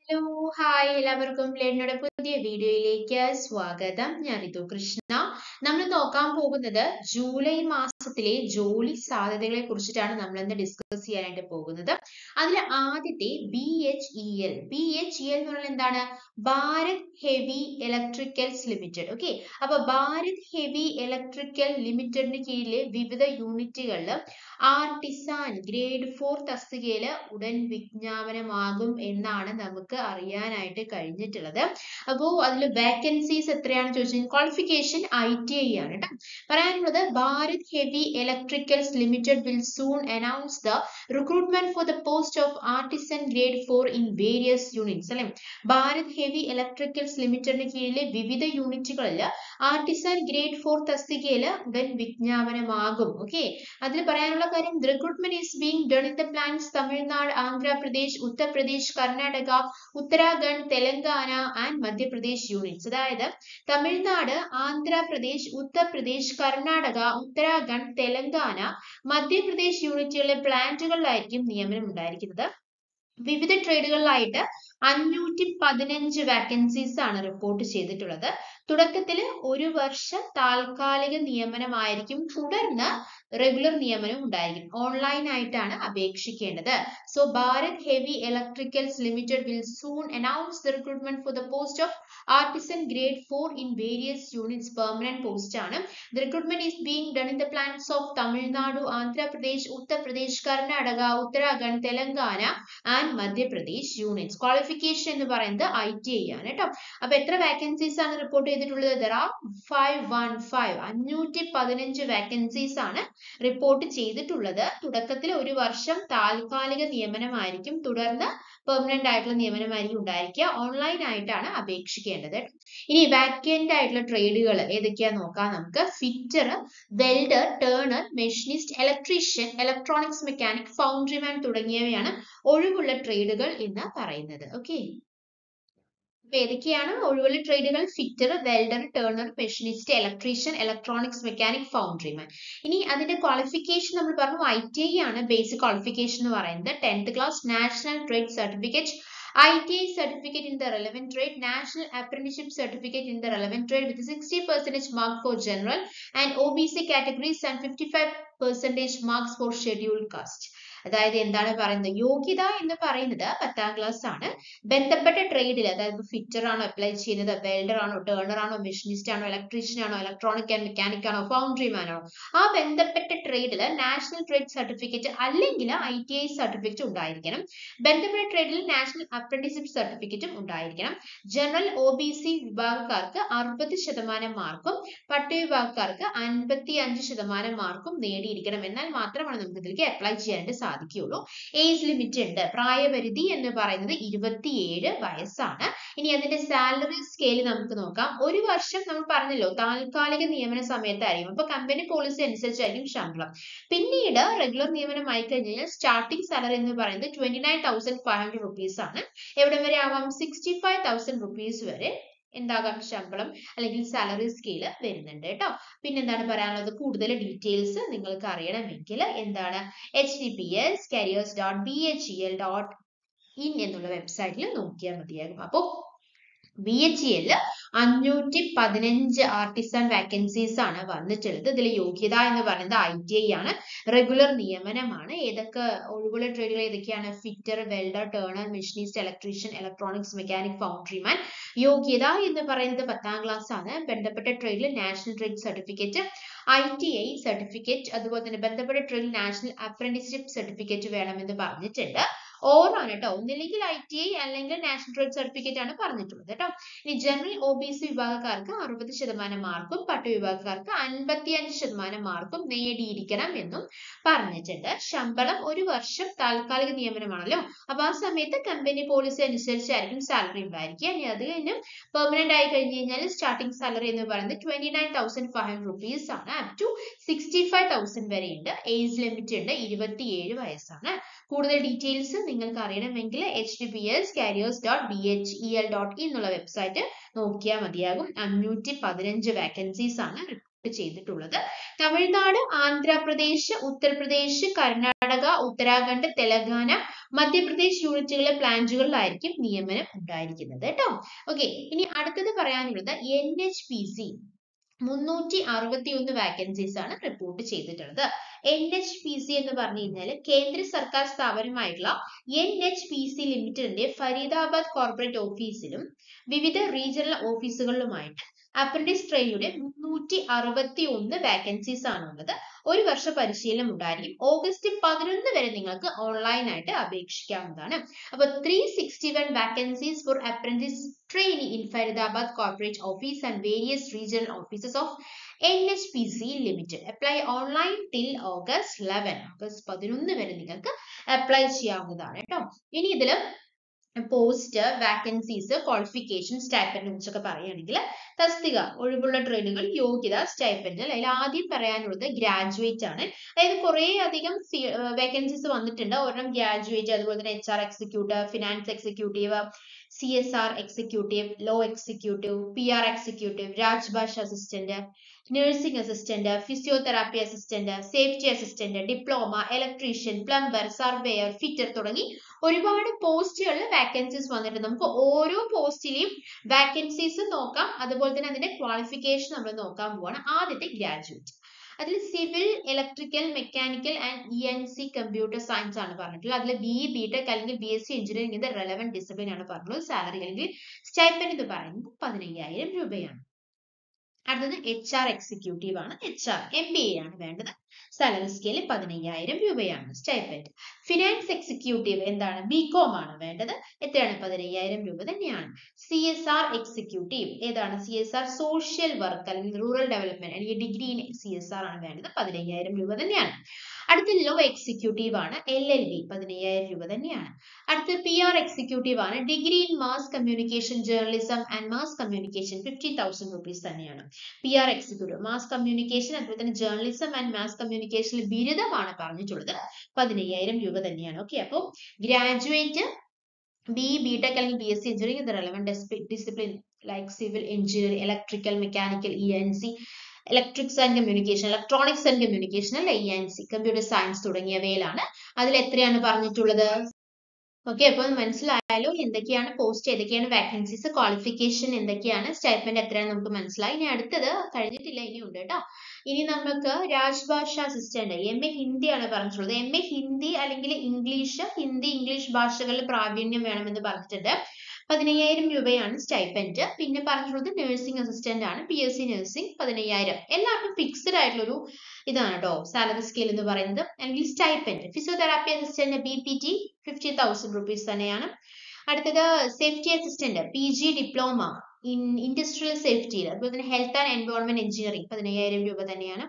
Hello hi എല്ലാവർക്കും ലേണിയുടെ പുതിയ വീഡിയോയിലേക്ക് സ്വാഗതം. ഞാൻ ഋതു കൃഷ്ണ. നമ്മൾ നോക്കാൻ പോകുന്നത് ജൂലൈ മാസത്തിലെ ജോലി സാധ്യതകളെ കുറിച്ചിട്ടാണ് നമ്മൾ ഇന്ന് ഡിസ്കസ് ചെയ്യാനായിട്ട് പോകുന്നത്. അതിൽ ആദ്യത്തെ BHEL എന്ന് പറഞ്ഞാൽ എന്താണ്? Bharat Heavy Electricals limited. Okay, അപ്പൊ ഭാരത് ഹെവി ഇലക്ട്രിക്കൽ ലിമിറ്റഡിന് കീഴിലെ വിവിധ യൂണിറ്റുകളിൽ ആർട്ടിസാൻ ഗ്രേഡ് 4 തസ്തികയില് ഉടൻ വിജ്ഞാപനമാകും എന്നാണ് നമുക്ക് അറിയാനായിട്ട് കഴിഞ്ഞിട്ടുള്ളത്. അപ്പോൾ അതിൽ വേക്കൻസീസ് എത്രയാണെന്ന് ചോദിച്ചാൽ ക്വാളിഫിക്കേഷൻ ITI ആണ് കേട്ടോ. പറയാനുള്ളത് Bharat Heavy Electricals Limited will soon announce the recruitment for the post of artisan grade 4 in various units അല്ലെ. ഭാരത് ഹെവി ഇലക്ട്രിക്കൽസ് ലിമിറ്റഡിന് കീഴിലെ വിവിധ യൂണിറ്റുകളിൽ ആർട്ടിസൻ ഗ്രേഡ് 4 തസ്തികയില് ഉടൻ വിജ്ഞാപനമാകും. ഓക്കെ, അതിൽ പറയാനുള്ള കാര്യം recruitment is being done in the plants Tamil Nadu, Andhra Pradesh, Uttar Pradesh, Karnataka, Uttarakhand, Telangana and Madhya Pradesh units. അതായത് തമിഴ്നാട്, ആന്ധ്രാപ്രദേശ്, ഉത്തർപ്രദേശ്, കർണാടക, ഉത്തരാഖണ്ഡ്, തെലങ്കാന, മധ്യപ്രദേശ് യൂണിറ്റുകളിലെ പ്ലാന്റുകളിലായിരിക്കും നിയമനം ഉണ്ടായിരിക്കുന്നത്. വിവിധ ട്രേഡുകളിലായിട്ട് 515 വാക്കൻസീസ് ആണ് റിപ്പോർട്ട് ചെയ്തിട്ടുള്ളത്. തുടക്കത്തിൽ ഒരു വർഷം താൽക്കാലിക നിയമനമായിരിക്കും, തുടർന്ന് റെഗുലർ നിയമനം ഉണ്ടായിരിക്കും. ഓൺലൈൻ ആയിട്ടാണ് അപേക്ഷിക്കേണ്ടത്. So Bharat Heavy Electricals Limited will soon announce the recruitment for the post of artisan grade 4 in various units. Permanent post ആണ്. The recruitment is being done in the plans of Tamil Nadu, Andhra Pradesh, Uttar Pradesh, Karnataka, Uttarakhand, Telangana and Madhya Pradesh units. Qualification എന്ന് പറയുന്നത് ITI ആണ് കേട്ടോ. അപ്പൊ എത്ര vacancies ആണ് report ചെയ്തിട്ടുള്ളത്? There are 515 vacancies ആണ് റിപ്പോർട്ട് ചെയ്തിട്ടുള്ളത്. തുടക്കത്തിൽ ഒരു വർഷം താൽക്കാലിക നിയമനമായിരിക്കും, തുടർന്ന് പെർമനന്റ് ആയിട്ടുള്ള നിയമനമായിരിക്കും ഉണ്ടായിരിക്കുക. ഓൺലൈൻ ആയിട്ടാണ് അപേക്ഷിക്കേണ്ടത്. ഇനി വാക്കന്റ് ആയിട്ടുള്ള ട്രേഡുകൾ ഏതൊക്കെയാന്ന് നോക്കാം നമുക്ക്. Fitter, welder, turner, machinist, electrician, electronics mechanic, foundryman തുടങ്ങിയവയാണ് ഒഴിവുള്ള ട്രേഡുകൾ എന്ന് പറയുന്നത്. ഓക്കെ, അപ്പൊ ഏതൊക്കെയാണ് ഒഴിവുള്ള ട്രേഡുകൾ? Fitter, welder, turner, machinist, electrician, electronics mechanic, foundryman. ഇനി അതിന്റെ ക്വാളിഫിക്കേഷൻ നമ്മൾ പറഞ്ഞു ITI ആണ് ബേസിക് ക്വാളിഫിക്കേഷൻ എന്ന് പറയുന്നത്. 10th class, national trade certificate, ITI certificate in the relevant trade, national apprenticeship certificate in the relevant trade with 60% mark for general and OBC categories and 55% marks for scheduled caste. അതായത് എന്താണ് പറയുന്നത്? യോഗ്യത എന്ന് പറയുന്നത് 10th class ആണ്. ബന്ധപ്പെട്ട ട്രേഡിൽ, അതായത് fitter ആണോ അപ്ലൈ ചെയ്യുന്നത്, വെൽഡർ ആണോ, ടേണർ ആണോ, മെഷീനിസ്റ്റ് ആണോ, ഇലക്ട്രീഷ്യൻ ആണോ, ഇലക്ട്രോണിക് ആൻഡ് മെക്കാനിക് ആണോ, ഫൗണ്ടറിമാൻ ആണോ, ആ ബന്ധപ്പെട്ട ട്രേഡിൽ നാഷണൽ ട്രേഡ് സർട്ടിഫിക്കറ്റ് അല്ലെങ്കിൽ ITI സർട്ടിഫിക്കറ്റ് ഉണ്ടായിരിക്കണം. ബന്ധപ്പെട്ട ട്രേഡിൽ നാഷണൽ അപ്രന്റീസ്ഷിപ്പ് സർട്ടിഫിക്കറ്റും ഉണ്ടായിരിക്കണം. ജനറൽ OBC വിഭാഗക്കാർക്ക് 60% മാർക്കും പട്ടികവിഭാഗക്കാർക്ക് 55% മാർക്കും നേടിയിരിക്കണം. എന്നാൽ മാത്രമാണ് നമുക്ക് ഇതിലേക്ക് അപ്ലൈ ചെയ്യാനായിട്ട് സാധിക്കുകയുള്ളൂ. ഏജ് ലിമിറ്റ് ഉണ്ട്. പ്രായപരിധി എന്ന് പറയുന്നത് 27 വയസ്സാണ്. ഇനി അതിന്റെ സാലറി സ്കെയിൽ നമുക്ക് നോക്കാം. ഒരു വർഷം നമ്മൾ പറഞ്ഞല്ലോ താൽക്കാലിക നിയമന സമയത്തായിരിക്കും, അപ്പൊ കമ്പനി പോളിസി അനുസരിച്ചായിരിക്കും ശമ്പളം. പിന്നീട് റെഗുലർ നിയമനമായി കഴിഞ്ഞാൽ സ്റ്റാർട്ടിംഗ് സാലറി എന്ന് പറയുന്നത് 29,500 rupees ആണ്. എവിടെ വരെ ആവാം? 65,000 rupees വരെ എന്താകാം ശമ്പളം അല്ലെങ്കിൽ സാലറി സ്കെയില് വരുന്നുണ്ട് കേട്ടോ. പിന്നെന്താണ് പറയാനുള്ളത്? കൂടുതൽ ഡീറ്റെയിൽസ് നിങ്ങൾക്ക് അറിയണമെങ്കിൽ എന്താണ് https://careers.bhel.in എന്നുള്ള വെബ്സൈറ്റിൽ നോക്കിയാൽ മതിയാകും. അപ്പോൾ BHEL 515 ആർട്ടിസൺ വാക്കൻസീസ് ആണ് വന്നിട്ടുള്ളത്. ഇതിൽ യോഗ്യത എന്ന് പറയുന്നത് ITI ആണ്. റെഗുലർ നിയമനമാണ്. ഏതൊക്കെ ഒഴിവുള്ള ട്രേഡുകൾ ഏതൊക്കെയാണ്? Fitter, welder, turner, machinist, electrician, electronics mechanic, foundryman. യോഗ്യത എന്ന് പറയുന്നത് 10th ക്ലാസ് ആണ്. ബന്ധപ്പെട്ട ട്രേഡിൽ national trade certificate, ITI certificate, അതുപോലെ തന്നെ ബന്ധപ്പെട്ട ട്രേഡിൽ നാഷണൽ അപ്രന്റീസ്ഷിപ്പ് സർട്ടിഫിക്കറ്റ് വേണമെന്ന് പറഞ്ഞിട്ടുണ്ട്. ഓറാണ് കേട്ടോ, ഒന്നില്ലെങ്കിൽ ITI അല്ലെങ്കിൽ നാഷണൽ ട്രേഡ് സർട്ടിഫിക്കറ്റ് ആണ് പറഞ്ഞിട്ടുള്ളത് കേട്ടോ. ഇനി ജനറൽ OBC വിഭാഗക്കാർക്ക് 60% മാർക്കും പട്ടികവിഭാഗക്കാർക്ക് 55% മാർക്കും നേടിയിരിക്കണം എന്നും പറഞ്ഞിട്ടുണ്ട്. ശമ്പളം ഒരു വർഷം താൽക്കാലിക നിയമനമാണല്ലോ, അപ്പൊ ആ സമയത്ത് കമ്പനി പോളിസി അനുസരിച്ചായിരിക്കും സാലറി ഉണ്ടായിരിക്കുക. ഇനി അത് കഴിഞ്ഞ് പെർമനന്റ് ആയി കഴിഞ്ഞ് കഴിഞ്ഞാൽ സ്റ്റാർട്ടിംഗ് സാലറി എന്ന് പറയുന്നത് 29,500 rupees ആണ്. അപ് ടു 65,000 വരെ ഉണ്ട്. ഏജ് ലിമിറ്റ് ഉണ്ട്, 27 വയസ്സാണ്. കൂടുതൽ ഡീറ്റെയിൽസ് നിങ്ങൾക്ക് അറിയണമെങ്കിൽ https://careers.bhel.in എന്നുള്ള വെബ്സൈറ്റ് നോക്കിയാൽ മതിയാകും. 515 വാക്കൻസീസ് ആണ് ചെയ്തിട്ടുള്ളത്. തമിഴ്നാട്, ആന്ധ്രാപ്രദേശ്, ഉത്തർപ്രദേശ്, കർണാടക, ഉത്തരാഖണ്ഡ്, തെലങ്കാന, മധ്യപ്രദേശ് യൂണിറ്റുകളിലെ പ്ലാന്റുകളിലായിരിക്കും നിയമനം ഉണ്ടായിരിക്കുന്നത് കേട്ടോ. ഓക്കെ, ഇനി അടുത്തത് പറയാനുള്ളത് NHPC 361 വാക്കൻസീസ് ആണ് റിപ്പോർട്ട് ചെയ്തിട്ടുള്ളത്. NHPC എന്ന് പറഞ്ഞു കഴിഞ്ഞാൽ കേന്ദ്ര സർക്കാർ സ്ഥാപനമായിട്ടുള്ള NHPC ലിമിറ്റഡിന്റെ ഫരീദാബാദ് കോർപ്പറേറ്റ് ഓഫീസിലും വിവിധ റീജിയണൽ ഓഫീസുകളിലുമായിട്ട് അപ്രന്റീസ് ട്രെയിനിയുടെ 361 വാക്കൻസീസ് ആണുള്ളത്. ഒരു വർഷ പരിശീലനം ഉണ്ടായിരിക്കും. ഓഗസ്റ്റ് 11 വരെ നിങ്ങൾക്ക് ഓൺലൈനായിട്ട് അപേക്ഷിക്കാവുന്നതാണ്. അപ്പോൾ 361 vacancies for apprentice trainee in Faridabad Corporate Office and various regional offices of NHPC Limited. Apply online till August 11. August 11 വരെ നിങ്ങൾക്ക് അപ്ലൈ ചെയ്യാവുന്നതാണ് കേട്ടോ. ഇനി ഇതിൽ പോസ്റ്റ്, വാക്കൻസീസ്, ക്വാളിഫിക്കേഷൻ, സ്റ്റൈപ്പൻഡ് കുറിച്ചൊക്കെ പറയുകയാണെങ്കിൽ തസ്തിക, ഒഴിവുള്ള ട്രെയിനുകൾ, യോഗ്യത, സ്റ്റൈപ്പൻഡ്. അതിൽ ആദ്യം പറയാനുള്ളത് ഗ്രാജുവേറ്റ് ആണ്. അതായത് കുറേ അധികം വേക്കൻസീസ് വന്നിട്ടുണ്ട്. ഒരെണ്ണം ഗ്രാജുവേറ്റ്, അതുപോലെ തന്നെ HR executive, finance executive, CSR executive, law executive, PR executive, Rajbhasha assistant, nursing assistant, physiotherapy assistant, safety assistant, diploma, electrician, plumber, surveyor, fitter തുടങ്ങി ഒരുപാട് പോസ്റ്റുകളിൽ വാക്കൻസീസ് വന്നിട്ട് നമുക്ക് ഓരോ പോസ്റ്റിലെയും വാക്കൻസീസ് നോക്കാം. അതുപോലെ തന്നെ അതിന്റെ ക്വാളിഫിക്കേഷൻ നമ്മൾ നോക്കാൻ പോവാണ്. ആദ്യത്തെ ഗ്രാജുവേറ്റ്, അതിൽ civil, electrical, mechanical and ENC computer science ആണ് പറഞ്ഞിട്ടുള്ളത്. അതിൽ BE, BTech അല്ലെങ്കിൽ BSc എഞ്ചിനീയറിംഗ് ഇത് റെലവന്റ് ഡിസിപ്ലിൻ ആണ് പറഞ്ഞത്. സാലറി അല്ലെങ്കിൽ സ്റ്റൈപ്പൻഡ് എന്ന് പറയുന്നത് 15,000 രൂപയാണ്. അടുത്തത് HR എക്സിക്യൂട്ടീവ് ആണ്. HR MBA ആണ് വേണ്ടത്. സാലറി സ്കെയിൽ 15,000 രൂപയാണ് സ്റ്റൈപ്പൻഡ്. ഫിനാൻസ് എക്സിക്യൂട്ടീവ് എന്താണ്? BCom ആണ് വേണ്ടത്. എത്രയാണ്? 15,000 രൂപ തന്നെയാണ്. CSR എക്സിക്യൂട്ടീവ് ഏതാണ്? CSR സോഷ്യൽ വർക്ക് അല്ലെങ്കിൽ റൂറൽ ഡെവലപ്മെന്റ് അല്ലെങ്കിൽ ഡിഗ്രി ഇൻ CSR ആണ് വേണ്ടത്. 15,000 രൂപ തന്നെയാണ്. അടുത്ത ലോ എക്സിക്യൂട്ടീവ് ആണ്. LLB 15,000 രൂപ തന്നെയാണ്. അടുത്ത PR എക്സിക്യൂട്ടീവ് ആണ്. Degree in mass communication journalism and mass communication 50,000 rupees തന്നെയാണ്. PR എക്സിക്യൂട്ടീവ് മാസ് കമ്മ്യൂണിക്കേഷൻ അതുപോലെ തന്നെ ജേർണലിസം ആൻഡ് മാസ് കമ്മ്യൂണിക്കേഷനിൽ ബിരുദമാണ് പറഞ്ഞിട്ടുള്ളത്. 15,000 രൂപ തന്നെയാണ്. ഓക്കെ, അപ്പോൾ ഗ്രാജുവേറ്റ്, BE, BTech അല്ലെങ്കിൽ BSc engineering the relevant discipline like civil engineering, electrical, mechanical, ENC, electrics and communication, electronics and communication അല്ലെ ENC, computer science തുടങ്ങിയവയിലാണ്. അതിൽ എത്രയാണ് പറഞ്ഞിട്ടുള്ളത്? ഓക്കെ, അപ്പോൾ മനസ്സിലായാലോ എന്തൊക്കെയാണ് പോസ്റ്റ്, ഏതൊക്കെയാണ് വാക്കൻസീസ്, ക്വാളിഫിക്കേഷൻ എന്തൊക്കെയാണ്, സ്റ്റൈപ്പൻഡ് എത്രയാണ് നമുക്ക് മനസ്സിലായി. ഇനി അടുത്തത് കഴിഞ്ഞിട്ടില്ല, ഇനി ഉണ്ട് കേട്ടോ. ഇനി നമുക്ക് രാജ്ഭാഷ അസിസ്റ്റന്റ് MA ഹിന്ദി ആണ് പറഞ്ഞിട്ടുള്ളത്. MA ഹിന്ദി അല്ലെങ്കിൽ ഇംഗ്ലീഷ്, ഹിന്ദി ഇംഗ്ലീഷ് ഭാഷകളിൽ പ്രാവീണ്യം വേണമെന്ന് പറഞ്ഞിട്ടുണ്ട്. 15,000 രൂപയാണ് സ്റ്റൈപ്പൻഡ്. പിന്നെ പറഞ്ഞിട്ടുള്ളത് നഴ്സിംഗ് അസിസ്റ്റന്റ് ആണ്. PSc nursing 15,000. എല്ലാവർക്കും ഫിക്സ്ഡ് ആയിട്ടുള്ളൊരു ഇതാണ് കേട്ടോ സാലറി സ്കെയിൽ എന്ന് പറയുന്നത്. അല്ലെങ്കിൽ stipend. Physiotherapy assistant BPT 50,000 rupees തന്നെയാണ്. അടുത്തത് safety assistant PG diploma in industrial safety, അതുപോലെ തന്നെ ഹെൽത്ത് ആൻഡ് എൻവയോൺമെന്റ് എഞ്ചിനീയറിംഗ് 15,000 രൂപ തന്നെയാണ്.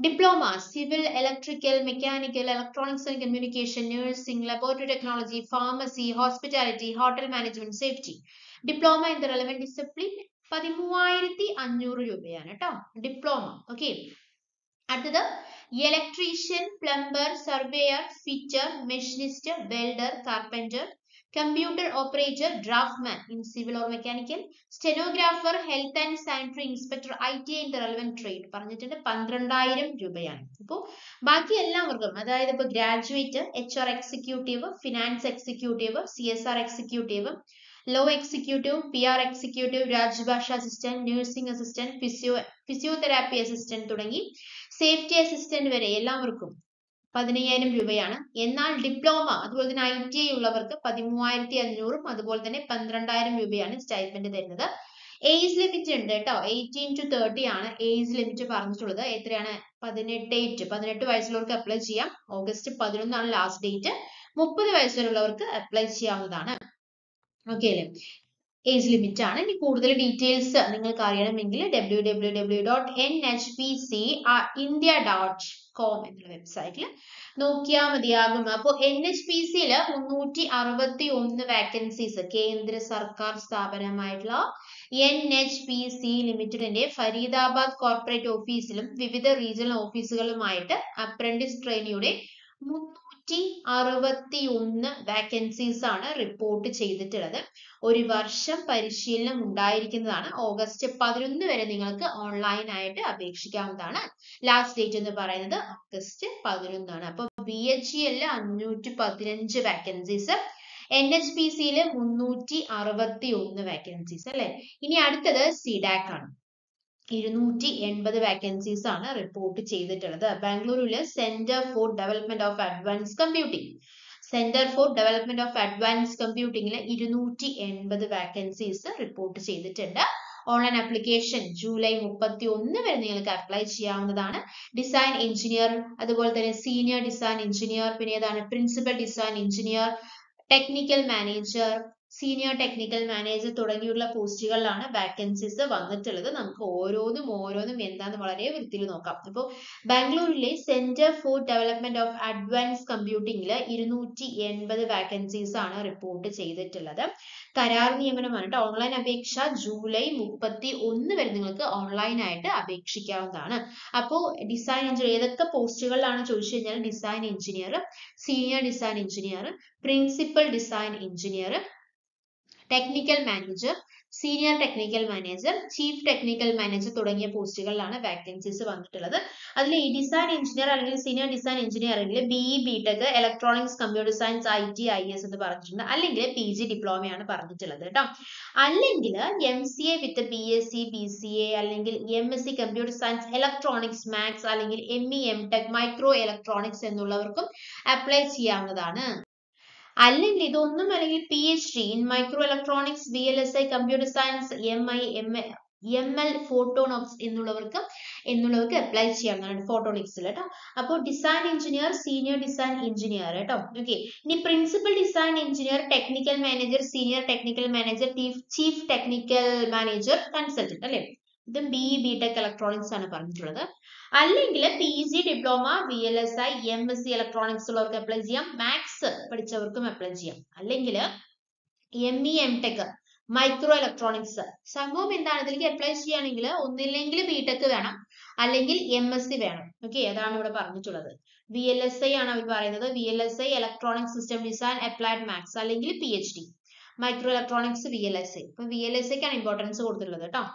Diploma civil, electrical, mechanical, electronics and communication, nursing, laboratory technology, pharmacy, hospitality, hotel management, safety. Diploma in the relevant discipline 13,500 രൂപയാണ് കേട്ടോ diploma. Okay, അടുത്തത് electrician, plumber, surveyor, fitter, machinist, welder, carpenter, computer operator, draftsman in civil or mechanical, stenographer, health and sanitary inspector, ITA in the relevant trade പറഞ്ഞിട്ടുണ്ട്. 12,000 രൂപയാണ്. അപ്പോൾ ബാക്കി എല്ലാവർക്കും അതായത് ഇപ്പോൾ graduate, HR executive, finance executive, CSR executive, law executive, PR executive, Rajbhasha assistant, nursing assistant, physiotherapy assistant തുടങ്ങി safety assistant വരെ എല്ലാവർക്കും 15,000 രൂപയാണ്. എന്നാൽ ഡിപ്ലോമ അതുപോലെ തന്നെ ITA ഉള്ളവർക്ക് 13,500 അതുപോലെ തന്നെ 12,000 രൂപയാണ് സ്റ്റൈപ്പൻഡ് തരുന്നത്. ഏജ് ലിമിറ്റ് ഉണ്ട് കേട്ടോ. 18 to 30 ആണ് ഏജ് ലിമിറ്റ് പറഞ്ഞിട്ടുള്ളത്. എത്രയാണ്? 18 വയസ്സുള്ളവർക്ക് അപ്ലൈ ചെയ്യാം. ഓഗസ്റ്റ് 11 ആണ് ലാസ്റ്റ് ഡേറ്റ്. 30 വയസ്സ് വരെയുള്ളവർക്ക് അപ്ലൈ ചെയ്യാവുന്നതാണ്. ഓക്കെ അല്ലേ? ഏജ് ലിമിറ്റ് ആണ്. ഇനി കൂടുതൽ ഡീറ്റെയിൽസ് നിങ്ങൾക്ക് അറിയണമെങ്കിൽ www.nhpcindia.com എന്നുള്ള വെബ്സൈറ്റിൽ നോക്കിയാൽ മതിയാകും. അപ്പോൾ NHPCയിൽ 361 വാക്കൻസീസ് കേന്ദ്ര സർക്കാർ സ്ഥാപനമായിട്ടുള്ള NHPC ലിമിറ്റഡിന്റെ ഫരീദാബാദ് കോർപ്പറേറ്റ് ഓഫീസിലും വിവിധ റീജിയണൽ ഓഫീസുകളുമായിട്ട് അപ്രന്റീസ് ട്രെയിനിയുടെ 261 വാക്കൻസീസ് ആണ് റിപ്പോർട്ട് ചെയ്തിട്ടുള്ളത്. ഒരു വർഷം പരിശീലനം ഉണ്ടായിരിക്കുന്നതാണ്. ഓഗസ്റ്റ് 11 വരെ നിങ്ങൾക്ക് ഓൺലൈൻ ആയിട്ട് അപേക്ഷിക്കാവുന്നതാണ്. ലാസ്റ്റ് ഡേറ്റ് എന്ന് പറയുന്നത് ഓഗസ്റ്റ് 11 ആണ്. അപ്പൊ BHEL 515 വാക്കൻസീസ്, NHPC 361 വാക്കൻസീസ് അല്ലെ. ഇനി അടുത്തത് സിഡാക് ആണ്. 280 വാക്കൻസീസ് ആണ് റിപ്പോർട്ട് ചെയ്തിട്ടുള്ളത്. ബാംഗ്ലൂരിലെ centre for development of advance computing, centre for development of advance കമ്പ്യൂട്ടിംഗിൽ 280 വാക്കൻസീസ് റിപ്പോർട്ട് ചെയ്തിട്ടുണ്ട്. ഓൺലൈൻ ആപ്ലിക്കേഷൻ ജൂലൈ 31 വരെ നിങ്ങൾക്ക് അപ്ലൈ ചെയ്യാവുന്നതാണ്. ഡിസൈൻ എഞ്ചിനീയർ, അതുപോലെ തന്നെ സീനിയർ ഡിസൈൻ എഞ്ചിനീയർ, പിന്നെ ഏതാണ് principal design engineer, technical manager, senior technical manager തുടങ്ങിയുള്ള പോസ്റ്റുകളിലാണ് വാക്കൻസീസ് വന്നിട്ടുള്ളത്. നമുക്ക് ഓരോന്നും എന്താന്ന് വളരെ വൃത്തിയിൽ നോക്കാം. അപ്പോൾ ബാംഗ്ലൂരിലെ centre for development of advance കമ്പ്യൂട്ടിംഗിൽ 280 വാക്കൻസീസ് ആണ് റിപ്പോർട്ട് ചെയ്തിട്ടുള്ളത്. കരാർ നിയമനമാണ്. ഓൺലൈൻ അപേക്ഷ ജൂലൈ 31 വരെ നിങ്ങൾക്ക് ഓൺലൈൻ ആയിട്ട് അപേക്ഷിക്കാവുന്നതാണ്. അപ്പോൾ ഡിസൈൻ എഞ്ചിനീയർ ഏതൊക്കെ പോസ്റ്റുകളിലാണ് ചോദിച്ചു കഴിഞ്ഞാൽ design engineer, senior design engineer, principal design engineer, technical manager, senior technical manager, chief technical manager തുടങ്ങിയ പോസ്റ്റുകളിലാണ് വാക്കൻസീസ് വന്നിട്ടുള്ളത്. അതിൽ ഈ ഡിസൈൻ എഞ്ചിനീയർ അല്ലെങ്കിൽ സീനിയർ ഡിസൈൻ എഞ്ചിനീയറിംഗിൽ BE BTech electronics computer science IT IS എന്ന് പറഞ്ഞിട്ടുണ്ട്. അല്ലെങ്കിൽ PG ഡിപ്ലോമയാണ് പറഞ്ഞിട്ടുള്ളത് കേട്ടോ. അല്ലെങ്കിൽ MCA വിത്ത് BSc BCA അല്ലെങ്കിൽ MSc computer science electronics maths അല്ലെങ്കിൽ ME MTech മൈക്രോ ഇലക്ട്രോണിക്സ് എന്നുള്ളവർക്കും അപ്ലൈ ചെയ്യാവുന്നതാണ്. അല്ലെങ്കിൽ ഇതൊന്നും അല്ലെങ്കിൽ PhD in micro electronics, VLSI computer science, ML photonics എന്നുള്ളവർക്ക് അപ്ലൈ ചെയ്യാവുന്നതാണ്. ഫോട്ടോണിക്സിൽ കേട്ടോ. അപ്പോൾ design engineer, senior design engineer കേട്ടോ. ഓക്കെ. ഇനി principal design engineer, technical manager, senior technical manager, chief technical manager, consultant അല്ലെ. ഇത് BE BTech ഇലക്ട്രോണിക്സ് ആണ് പറഞ്ഞിട്ടുള്ളത്. അല്ലെങ്കിൽ PG diploma, VLSI, MSc electronics ഉള്ളവർക്ക് അപ്ലൈ ചെയ്യാം. മാത്സ് പഠിച്ചവർക്കും അപ്ലൈ ചെയ്യാം. അല്ലെങ്കിൽ ME MTech മൈക്രോ ഇലക്ട്രോണിക്സ്. സംഭവം എന്താണ്? ഇതിലേക്ക് അപ്ലൈ ചെയ്യുകയാണെങ്കിൽ ഒന്നില്ലെങ്കിൽ BTech വേണം, അല്ലെങ്കിൽ MSc വേണം. ഓക്കെ, അതാണ് ഇവിടെ പറഞ്ഞിട്ടുള്ളത്. VLSI ആണ് അവർ പറയുന്നത്. VLSI electronic system design applied maths, അല്ലെങ്കിൽ PhD മൈക്രോ ഇലക്ട്രോണിക്സ് VLSI. അപ്പൊ VLSIക്കാണ് ഇമ്പോർട്ടൻസ് കൊടുത്തിട്ടുള്ളത് കേട്ടോ.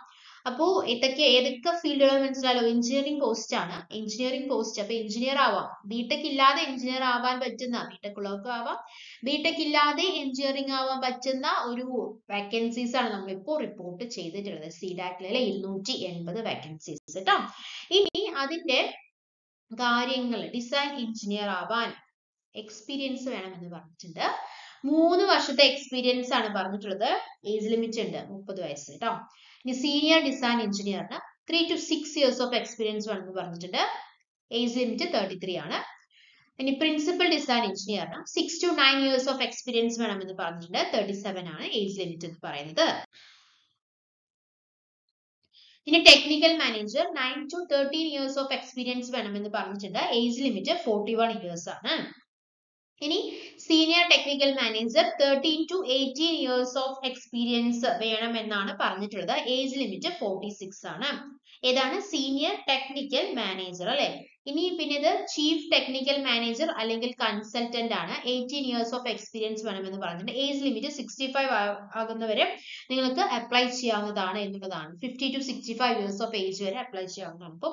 അപ്പോ ഏതൊക്കെ ഫീൽഡുകൾ മനസ്സിലായല്ലോ. എഞ്ചിനീയറിംഗ് പോസ്റ്റ് ആണ്. Engineering post. അപ്പൊ എഞ്ചിനീയർ ആവാം. BTech ഇല്ലാതെ എഞ്ചിനീയർ ആവാൻ പറ്റുന്ന, BTech ഉള്ളവർക്കും ആവാം, BTech ഇല്ലാതെ എഞ്ചിനീയറിംഗ് ആവാൻ പറ്റുന്ന ഒരു വാക്കൻസീസ് ആണ് നമ്മളിപ്പോ റിപ്പോർട്ട് ചെയ്തിട്ടുള്ളത്. സിഡാക്ടിലെ 280 വാക്കൻസീസ് കേട്ടോ. ഇനി അതിന്റെ കാര്യങ്ങൾ, ഡിസൈൻ എഞ്ചിനീയർ ആവാൻ എക്സ്പീരിയൻസ് വേണമെന്ന് പറഞ്ഞിട്ടുണ്ട്. 3 വർഷത്തെ എക്സ്പീരിയൻസ് ആണ് പറഞ്ഞിട്ടുള്ളത്. ഏജ് ലിമിറ്റ് ഉണ്ട് 30 വയസ്സ് കേട്ടോ. ഇനി സീനിയർ ഡിസൈൻ എഞ്ചിനീയറിന് 3 to 6 years ഓഫ് എക്സ്പീരിയൻസ് വേണമെന്ന് പറഞ്ഞിട്ടുണ്ട്. ഏജ് ലിമിറ്റ് 33 ആണ്. ഇനി പ്രിൻസിപ്പൽ ഡിസൈൻ എഞ്ചിനീയറിന് 6 to 9 years ഓഫ് എക്സ്പീരിയൻസ് വേണമെന്ന് പറഞ്ഞിട്ടുണ്ട്. 37 ആണ് ഏജ് ലിമിറ്റ് എന്ന് പറയുന്നത്. ഇനി technical manager 9 to 13 years of experience വേണമെന്ന് പറഞ്ഞിട്ടുണ്ട്. ഏജ് ലിമിറ്റ് 41 years ആണ്. ഇനി senior technical manager 13 to 18 years of experience വേണമെന്നാണ് പറഞ്ഞിട്ടുള്ളത്. ഏജ് ലിമിറ്റ് 46 ആണ്. ഏതാണ്? സീനിയർ ടെക്നിക്കൽ മാനേജർ അല്ലെ. ഇനി പിന്നെ ഇത് ചീഫ് ടെക്നിക്കൽ മാനേജർ അല്ലെങ്കിൽ കൺസൾട്ടന്റ് ആണ്. 18 years ഓഫ് എക്സ്പീരിയൻസ് വേണമെന്ന് പറഞ്ഞിട്ടുണ്ട്. ഏജ് ലിമിറ്റ് 65 ആകുന്നവരെ നിങ്ങൾക്ക് അപ്ലൈ ചെയ്യാവുന്നതാണ് എന്നുള്ളതാണ്. 50 to 65 years ഓഫ് ഏജ് വരെ അപ്ലൈ ചെയ്യാവുന്നതാണ്. അപ്പോൾ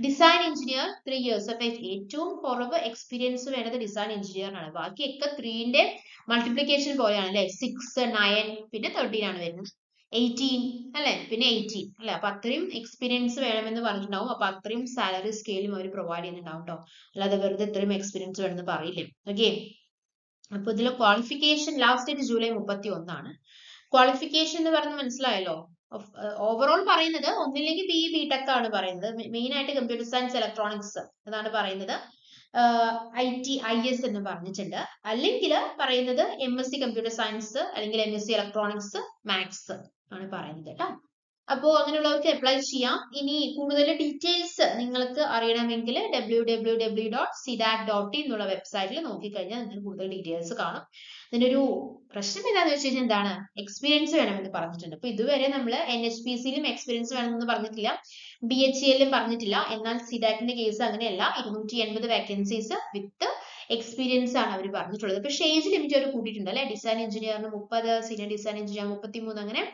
design engineer 3 years of age. ഏറ്റവും കുറവ് എക്സ്പീരിയൻസ് വേണ്ടത് ഡിസൈൻ എഞ്ചിനീയറിനാണ്. ബാക്കിയൊക്കെ 3ന്റെ മൾട്ടിപ്ലിക്കേഷൻ പോലെയാണ് അല്ലെ. 6, 9 പിന്നെ 13 ആണ് വരുന്നത്. 18 അല്ലെ, പിന്നെ 18 അല്ലെ. അപ്പൊ അത്രയും എക്സ്പീരിയൻസ് വേണമെന്ന് പറഞ്ഞിട്ടുണ്ടാവും. അപ്പൊ അത്രയും സാലറി സ്കെയിലും അവർ പ്രൊവൈഡ് ചെയ്യുന്നുണ്ടാവും കേട്ടോ. അല്ലാതെ വെറുതെ ഇത്രയും എക്സ്പീരിയൻസ് വേണമെന്ന് പറയില്ലേ. ഓക്കെ. അപ്പൊ ഇതിൽ ക്വാളിഫിക്കേഷൻ ലാസ്റ്റ് ഡേറ്റ് ജൂലൈ 31 ആണ്. ക്വാളിഫിക്കേഷൻ എന്ന് പറഞ്ഞ് മനസ്സിലായല്ലോ. ഓവറോൾ പറയുന്നത് ഒന്നില്ലെങ്കിൽ BE BTech ആണ് പറയുന്നത്. മെയിൻ ആയിട്ട് കമ്പ്യൂട്ടർ സയൻസ് ഇലക്ട്രോണിക്സ് അതാണ് പറയുന്നത്. IT IS എന്ന് പറഞ്ഞിട്ടുണ്ട്. അല്ലെങ്കിൽ പറയുന്നത് MSc കമ്പ്യൂട്ടർ സയൻസ് അല്ലെങ്കിൽ MSc ഇലക്ട്രോണിക്സ് മാത്സ് ആണ് പറയുന്നത് കേട്ടോ. അപ്പോ അങ്ങനെയുള്ളവർക്ക് അപ്ലൈ ചെയ്യാം. ഇനി കൂടുതൽ ഡീറ്റെയിൽസ് നിങ്ങൾക്ക് അറിയണമെങ്കിൽ www.sidac.in എന്നുള്ള വെബ്സൈറ്റിൽ നോക്കിക്കഴിഞ്ഞാൽ നിങ്ങൾക്ക് കൂടുതൽ ഡീറ്റെയിൽസ് കാണും. ഇതിന്റെ ഒരു പ്രശ്നം എന്താണെന്ന് വെച്ച് കഴിഞ്ഞാൽ എന്താണ്, എക്സ്പീരിയൻസ് വേണമെന്ന് പറഞ്ഞിട്ടുണ്ട്. അപ്പൊ ഇതുവരെ നമ്മൾ NHPC-യിലും എക്സ്പീരിയൻസ് വേണമെന്ന് പറഞ്ഞിട്ടില്ല, BHEL-ലും പറഞ്ഞിട്ടില്ല. എന്നാൽ സിഡാറ്റിന്റെ കേസ് അങ്ങനെയല്ല, 280 വേക്കൻസീസ് വിത്ത് എക്സ്പീരിയൻസ് ആണ് അവർ പറഞ്ഞിട്ടുള്ളത്. പക്ഷേ ഏജ് ലിമിറ്റ് അവർ കൂട്ടിയിട്ടുണ്ട് അല്ലെ. ഡിസൈൻ എഞ്ചിനീയറിന് 30, സീനിയർ ഡിസൈൻ എഞ്ചിനീയർ 33, അങ്ങനെ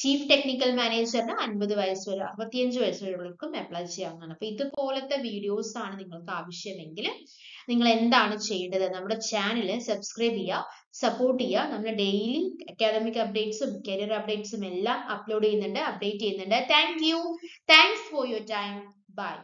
ചീഫ് ടെക്നിക്കൽ മാനേജറിന് 50 വയസ്സ് വരെ 65 വയസ്സ് വരെയുള്ളവർക്കും അപ്ലൈ ചെയ്യാവുന്നതാണ്. അപ്പൊ ഇതുപോലത്തെ വീഡിയോസ് ആണ് നിങ്ങൾക്ക് ആവശ്യമെങ്കിൽ നിങ്ങൾ എന്താണ് ചെയ്യേണ്ടത്, നമ്മുടെ ചാനൽ സബ്സ്ക്രൈബ് ചെയ്യുക, സപ്പോർട്ട് ചെയ്യുക. നമ്മൾ ഡെയിലി അക്കാദമിക് അപ്ഡേറ്റ്സും കരിയർ അപ്ഡേറ്റ്സും എല്ലാം അപ്ലോഡ് ചെയ്യുന്നുണ്ട്, അപ്ഡേറ്റ് ചെയ്യുന്നുണ്ട്. Thanks for your time. By.